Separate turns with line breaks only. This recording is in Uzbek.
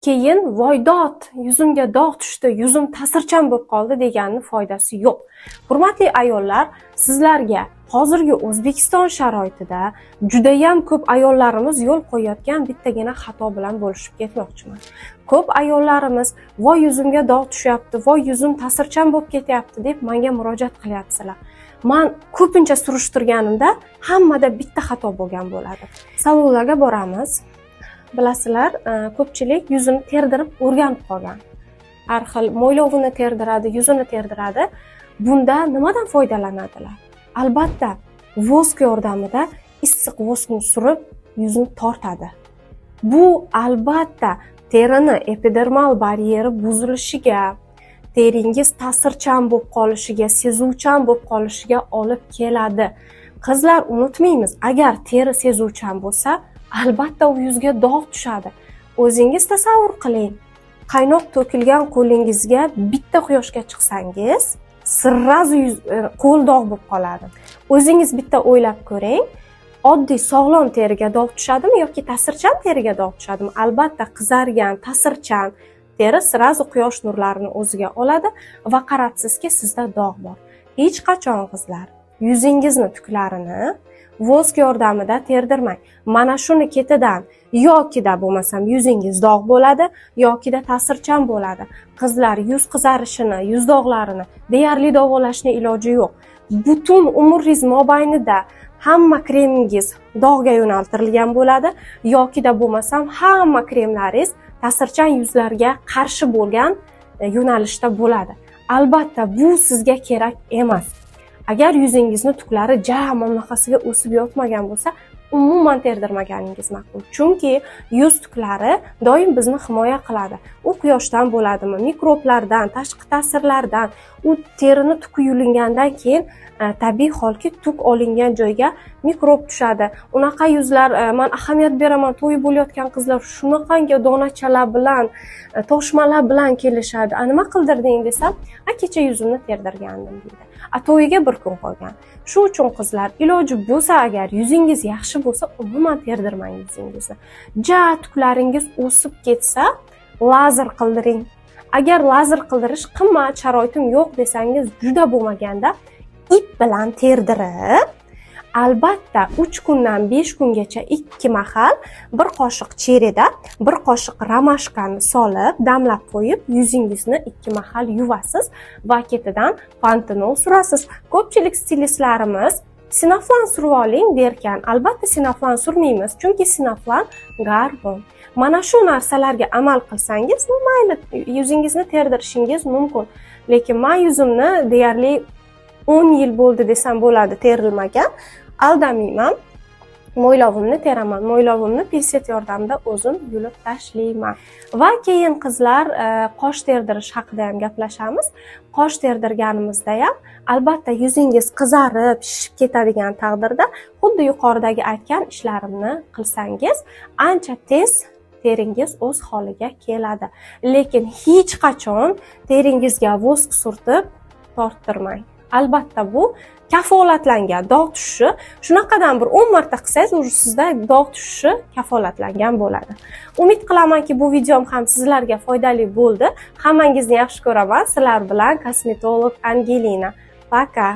keyin voydod, yuzimga dog' tushdi, yuzim ta'sirchan bo'lib qoldi deganning foydasi yo'q. Hurmatli ayollar, sizlarga hozirgi O'zbekiston sharoitida juda ham ko'p ayollarimiz yo'l qo'yayotgan bittagina xato bilan bo'lishib ketmoqchiman. Ko'p ayollarimiz voy yuzimga dog' tushyapti, voy yuzim ta'sirchan bo'lib ketyapti deb menga murojaat qilyapsizlar. Men ko'pincha surishtirganimda hammada bitta xato bo'lgan bo'ladi. Salonlarga boramiz. Bilasizlar, ko'pchilik yuzini terdirib o'rganib qolgan. Har xil mo'ylovini terdiradi, yuzini terdiradi. Bunda nimadan foydalanadilar? Albatta, vosk yordamida issiq voskni surib yuzni tortadi. Bu albatta terining epidermal baryeri buzilishiga, teringiz ta'sirchan bo'lib qolishiga, sezuvchan bo'lib qolishiga olib keladi. Qizlar, unutmaymiz, agar teri sezuvchan bo'lsa, albatta u yuzga dog' tushadi. O'zingiz tasavvur qiling. Qaynoq to'kilgan qo'lingizga bitta quyoshga chiqsangiz, sirrazu qo'l dog' bo'lib qoladi. O'zingiz bitta o'ylab ko'ring. Oddiy sog'lom teriga dog' tushadimi yoki ta'sirchan teriga dog' tushadimi? Albatta qizargan, ta'sirchan teri sirrazu quyosh nurlarini o'ziga oladi va qarabsizki, sizda dog' bor. Hech qachon qizlar yuzingizni tuklarini vosk yordamida terdirmang. Mana shuni ketidan yokida bo'lmasam yuzingiz dog' bo'ladi, yokida ta'sirchan bo'ladi. Qizlar yuz qizarishini, yuz dog'larini deyarli davolashning iloji yo'q. Butun umringiz mobaynida hamma kremingiz dog'ga yo'naltirilgan bo'ladi, yokida bo'lmasam hamma kremlaringiz ta'sirchan yuzlarga qarshi bo'lgan yo'nalishda bo'ladi. Albatta bu sizga kerak emas. Agar yuzingizni tuklari jamomnaqasiga o'sib yotmagan bo'lsa, umuman terdirmaganingiz ma'qul. Chunki yuz tuklari doim bizni himoya qiladi. U quyoshdan bo'ladimi, mikroblardan, tashqi ta'sirlardan, u terini tuki yulingandan keyin tabiiy holki tuk olingan joyga mikrob tushadi. Unaqa yuzlar, men ahamiyat beraman, to'yi bo'layotgan qizlar shunaqangi donachalar bilan, toshmalar bilan kelishadi. Nima qildirding desam, kecha yuzimni terdirgandim deydi. To'yiga bir kun qolgan. Shu uchun qizlar, iloji bo'lsa agar yuzingiz yaxshi bo'lsa, umuman terdirmang yuzingizni. Tuklaringiz o'sib ketsa, lazer qildiring. Agar lazer qildirish qimmat, sharoitim yo'q desangiz, juda bo'lmaganda ip bilan terdirib, albatta 3 kundan 5 kungacha 2 mahal bir qoshiq cherida, bir qoshiq romashkani solib, damlab qo'yib, yuzingizni 2 mahal yuvasiz va ketidan pantenol surasiz. Ko'pchilik stilistlarimiz sinoflan surib oling derkan. Albatta sinoflan surmaymiz, chunki sinoflan garbon. Mana shu narsalarga amal qilsangiz, mayli yuzingizni terdirishingiz mumkin. Lekin men yuzimni deyarli 10 yil bo'ldi desam bo'ladi terilmagan. Aldamayman. Mo'ylovimni teraman. Mo'ylovimni pinset yordamida o'zim yulib tashlayman. Va keyin qizlar qosh terdirish haqida ham gaplashamiz. Qosh terdirganimizda ham albatta yuzingiz qizarib, shishib ketadigan taqdirda xuddi yuqoridagi aytgan ishlarimni qilsangiz, ancha tez teringiz o'z holiga keladi. Lekin hech qachon teringizga vosk surtib torttirmang. Albatta bu kafolatlangan dog' tushishi, shunaqadan bir 10 marta qilsangiz, sizda dog' tushishi kafolatlangan bo'ladi. Umid qilamanki, bu videom ham sizlarga foydali bo'ldi. Hammangizni yaxshi ko'raman. Sizlar bilan kosmetolog Angelina. Paka.